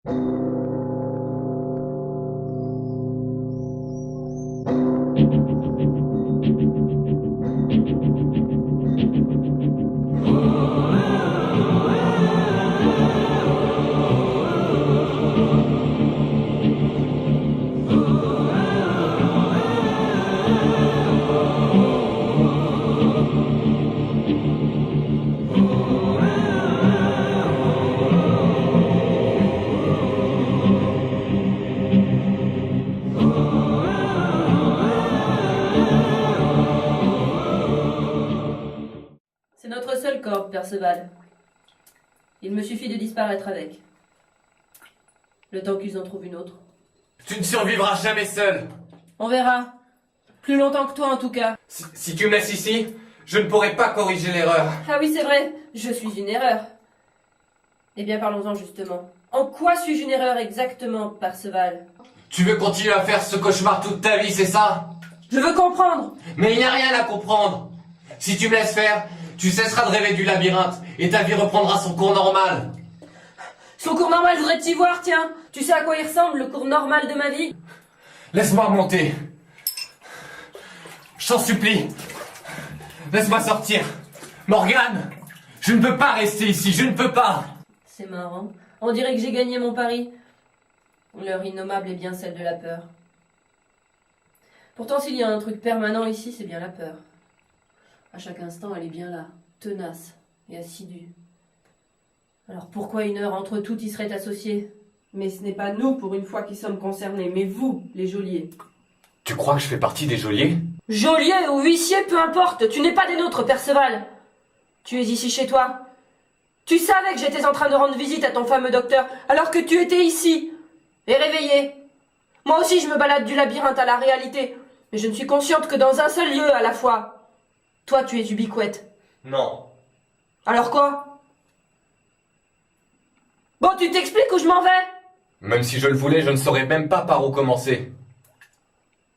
C'est notre seul corps, Perceval. Il me suffit de disparaître avec. Le temps qu'ils en trouvent une autre. Tu ne survivras jamais seul. On verra. Plus longtemps que toi, en tout cas. Si tu me laisses ici, je ne pourrai pas corriger l'erreur. Ah oui, c'est vrai. Je suis une erreur. Eh bien, parlons-en justement. En quoi suis-je une erreur exactement, Perceval? Tu veux continuer à faire ce cauchemar toute ta vie, c'est ça? Je veux comprendre. Mais il n'y a rien à comprendre. Si tu me laisses faire, tu cesseras de rêver du labyrinthe et ta vie reprendra son cours normal. Son cours normal, je voudrais t'y voir, tiens. Tu sais à quoi il ressemble, le cours normal de ma vie? Laisse-moi remonter. Je t'en supplie. Laisse-moi sortir. Morgane, je ne peux pas rester ici, je ne peux pas. C'est marrant. On dirait que j'ai gagné mon pari. L'heure innommable est bien celle de la peur. Pourtant, s'il y a un truc permanent ici, c'est bien la peur. À chaque instant, elle est bien là, tenace et assidue. Alors pourquoi une heure entre toutes y serait associée? Mais ce n'est pas nous, pour une fois, qui sommes concernés, mais vous, les geôliers. Tu crois que je fais partie des geôliers? Geôlier ou huissier, peu importe, tu n'es pas des nôtres, Perceval. Tu es ici chez toi. Tu savais que j'étais en train de rendre visite à ton fameux docteur, alors que tu étais ici, et réveillé. Moi aussi, je me balade du labyrinthe à la réalité, mais je ne suis consciente que dans un seul lieu à la fois. Toi, tu es ubiquette. Non. Alors quoi? Bon, tu t'expliques où je m'en vais? Même si je le voulais, je ne saurais même pas par où commencer.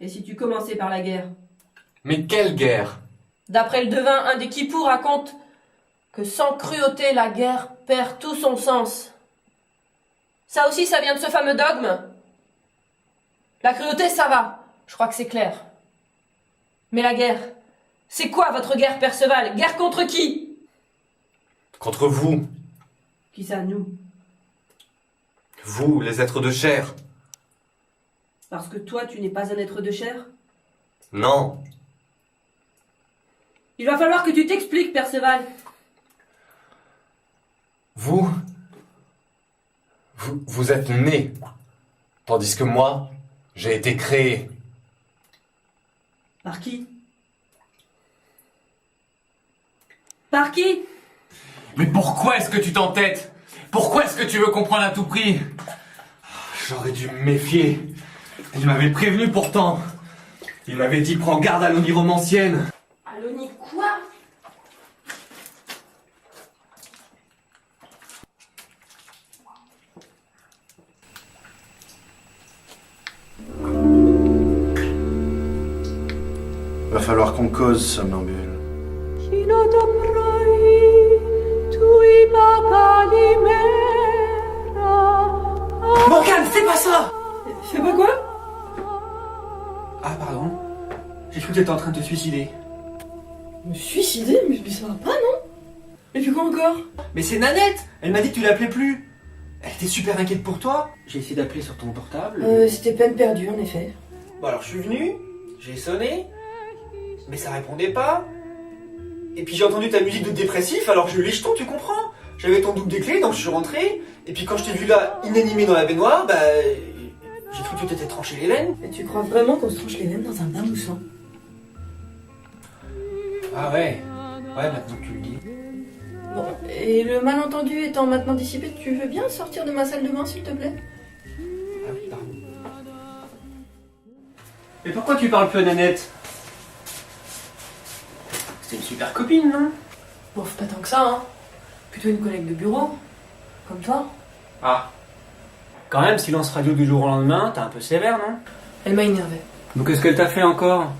Et si tu commençais par la guerre? Mais quelle guerre? D'après le devin, un des Kippours raconte que sans cruauté, la guerre perd tout son sens. Ça aussi, ça vient de ce fameux dogme. La cruauté, ça va. Je crois que c'est clair. Mais la guerre, c'est quoi votre guerre, Perceval? Guerre contre qui? Contre vous. Qui ça, nous? Vous, les êtres de chair. Parce que toi, tu n'es pas un être de chair? Non. Il va falloir que tu t'expliques, Perceval. Vous êtes né. Tandis que moi, j'ai été créé. Par qui? Par qui? Mais pourquoi est-ce que tu t'entêtes? Pourquoi est-ce que tu veux comprendre à tout prix? J'aurais dû me méfier. Il m'avait prévenu pourtant. Il m'avait dit prends garde à l'oniromancienne. Alloni quoi? Va falloir qu'on cause, somnambule. Morgane, fais pas ça! Fais pas quoi? Ah pardon, j'ai cru que t'étais en train de te suicider. Me suicider? Mais ça va pas, non? Et puis quoi encore? Mais c'est Nanette. Elle m'a dit que tu l'appelais plus. Elle était super inquiète pour toi. J'ai essayé d'appeler sur ton portable. C'était peine perdue, en effet. Bon alors je suis venu, j'ai sonné, mais ça répondait pas. Et puis j'ai entendu ta musique de dépressif, alors je l'ai jeton, tu comprends? J'avais ton double des clés, donc je suis rentré. Et puis quand je t'ai vu là, inanimé dans la baignoire, bah... j'ai cru que tu t'étais tranché les veines. Et tu crois vraiment qu'on se tranche les veines dans un bain moussant? Ah ouais. Ouais, maintenant que tu le dis. Bon, et le malentendu étant maintenant dissipé, tu veux bien sortir de ma salle de bain, s'il te plaît? Ah oui, pardon. Mais pourquoi tu parles plus à Nanette? C'est une super copine, non? Bon, pas tant que ça, hein. Plutôt une collègue de bureau, comme toi. Ah. Quand même, silence radio du jour au lendemain, t'es un peu sévère, non? Elle m'a énervé. Donc qu'est-ce qu'elle t'a fait encore?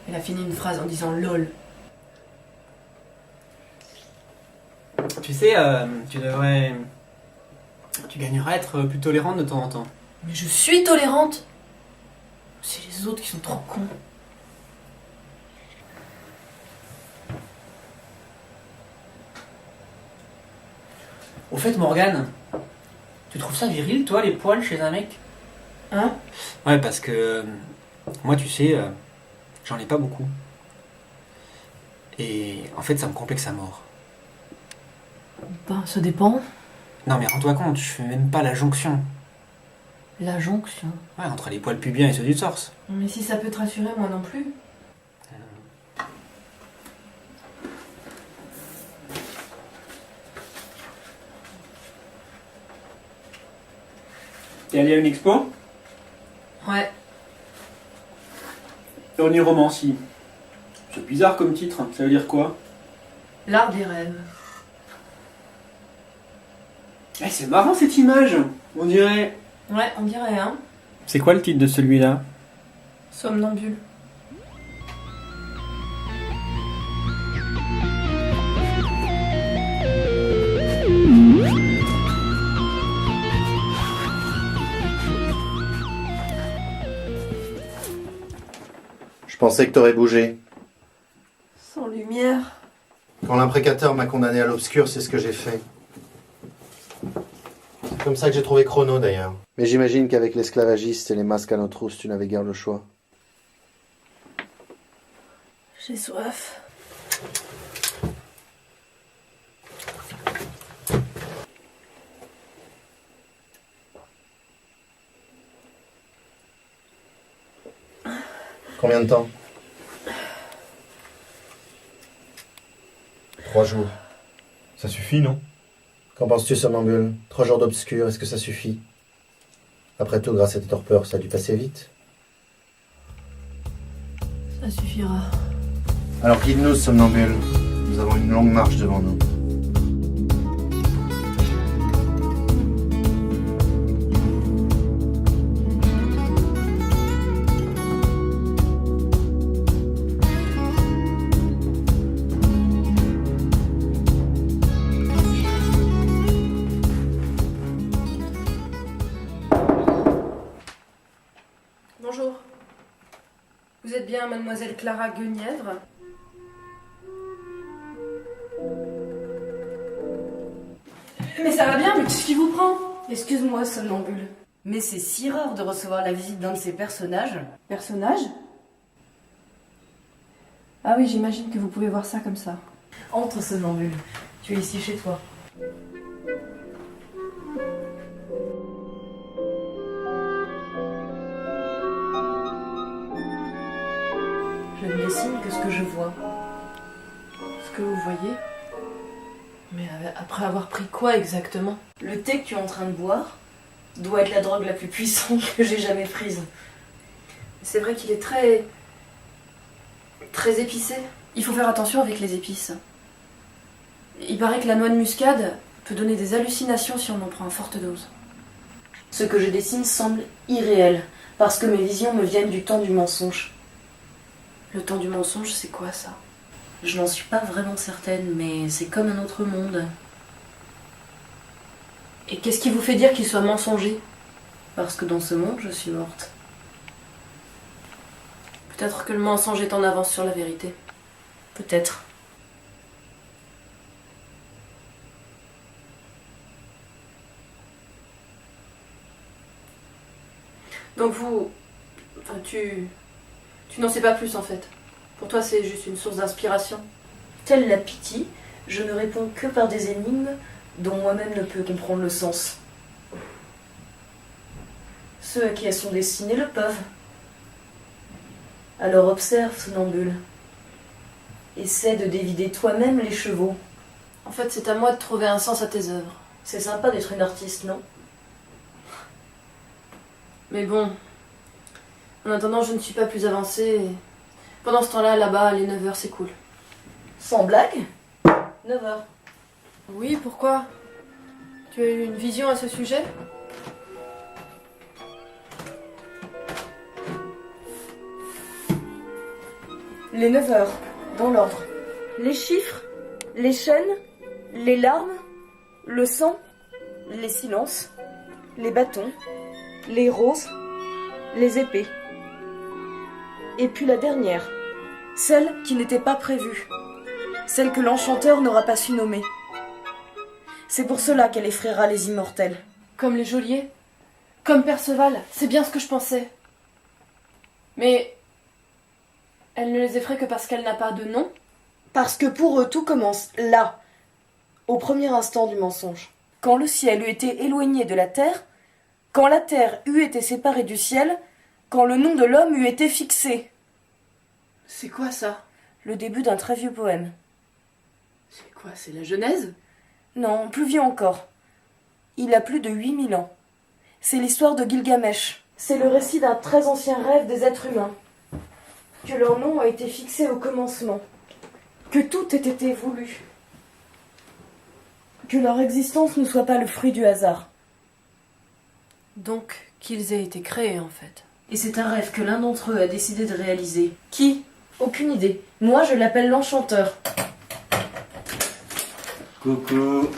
Elle a fini une phrase en disant LOL. Tu sais, tu devrais Tu gagneras à être plus tolérante de temps en temps. Mais je suis tolérante. C'est les autres qui sont trop cons. Au fait, Morgane, tu trouves ça viril, toi, les poils chez un mec? Hein? Ouais, parce que moi, tu sais, j'en ai pas beaucoup. Et en fait, ça me complexe à mort. Ben, ça dépend. Non, mais rends-toi compte, je fais même pas la jonction. La jonction. Ouais, entre les poils pubiens et ceux du torse. Mais si ça peut te rassurer, moi non plus. T'es allé à une expo? Ouais. Oniromancie. C'est bizarre comme titre, ça veut dire quoi? L'art des rêves. Eh, c'est marrant cette image, on dirait. Ouais, on dirait, hein. C'est quoi le titre de celui-là? Somnambule. Je pensais que t'aurais bougé. Sans lumière. Quand l'imprécateur m'a condamné à l'obscur, c'est ce que j'ai fait. C'est comme ça que j'ai trouvé Chrono, d'ailleurs. Mais j'imagine qu'avec l'esclavagiste et les masques à nos trousses, tu n'avais guère le choix. J'ai soif. Combien de temps? 3 jours. Ça suffit, non? Qu'en penses-tu, somnambule? 3 jours d'obscur, est-ce que ça suffit? Après tout, grâce à tes torpeurs, ça a dû passer vite. Ça suffira. Alors guide-nous, somnambule. Nous avons une longue marche devant nous. Bonjour. Vous êtes bien mademoiselle Clara Guenièvre? Mais ça va bien, mais qu'est-ce qui vous prend? Excuse-moi, somnambule, mais c'est si rare de recevoir la visite d'un de ces personnages. Personnage? Ah oui, j'imagine que vous pouvez voir ça comme ça. Entre, somnambule, tu es ici chez toi. Je ne dessine que ce que je vois. Ce que vous voyez? Mais après avoir pris quoi exactement? Le thé que tu es en train de boire doit être la drogue la plus puissante que j'ai jamais prise. C'est vrai qu'il est très épicé. Il faut faire attention avec les épices. Il paraît que la noix de muscade peut donner des hallucinations si on en prend à forte dose. Ce que je dessine semble irréel, parce que mes visions me viennent du temps du mensonge. Le temps du mensonge, c'est quoi ça? Je n'en suis pas vraiment certaine, mais c'est comme un autre monde. Et qu'est-ce qui vous fait dire qu'il soit mensonger? Parce que dans ce monde, je suis morte. Peut-être que le mensonge est en avance sur la vérité. Peut-être. Donc tu n'en sais pas plus en fait. Pour toi, c'est juste une source d'inspiration. Telle la pitié, je ne réponds que par des énigmes dont moi-même ne peux comprendre le sens. Ceux à qui elles sont destinées le peuvent. Alors observe, somnambule. Essaie de dévider toi-même les chevaux. En fait, c'est à moi de trouver un sens à tes œuvres. C'est sympa d'être une artiste, non? Mais bon, en attendant, je ne suis pas plus avancée. Pendant ce temps-là, là-bas, les 9h, c'est cool. Sans blague? 9h. Oui, pourquoi? Tu as eu une vision à ce sujet? Les 9h, dans l'ordre. Les chiffres, les chaînes, les larmes, le sang. les silences, les bâtons, les roses, les épées. Et puis la dernière, celle qui n'était pas prévue, celle que l'enchanteur n'aura pas su nommer. C'est pour cela qu'elle effraiera les immortels. Comme les geôliers, comme Perceval, c'est bien ce que je pensais. Mais elle ne les effraie que parce qu'elle n'a pas de nom. Parce que pour eux, tout commence là, au premier instant du mensonge. Quand le ciel eut été éloigné de la terre, quand la terre eut été séparée du ciel, quand le nom de l'homme eut été fixé. C'est quoi ça? Le début d'un très vieux poème. C'est quoi? C'est la Genèse? Non, plus vieux encore. Il a plus de 8000 ans. C'est l'histoire de Gilgamesh. C'est le récit d'un très ancien rêve des êtres humains. Que leur nom a été fixé au commencement. Que tout ait été voulu. Que leur existence ne soit pas le fruit du hasard. Donc qu'ils aient été créés en fait. Et c'est un rêve que l'un d'entre eux a décidé de réaliser. Qui? Aucune idée. Moi, je l'appelle l'enchanteur. Coucou.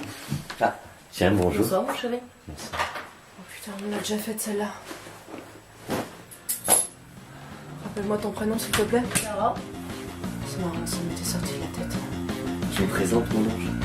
Ah, tiens, bonjour. Bonsoir, mon chéri. Bonsoir. Oh putain, on l'a déjà faite celle-là. Rappelle-moi ton prénom s'il te plaît. Sarah. C'est marrant, ça m'était sorti de la tête. Je me présente, mon ange.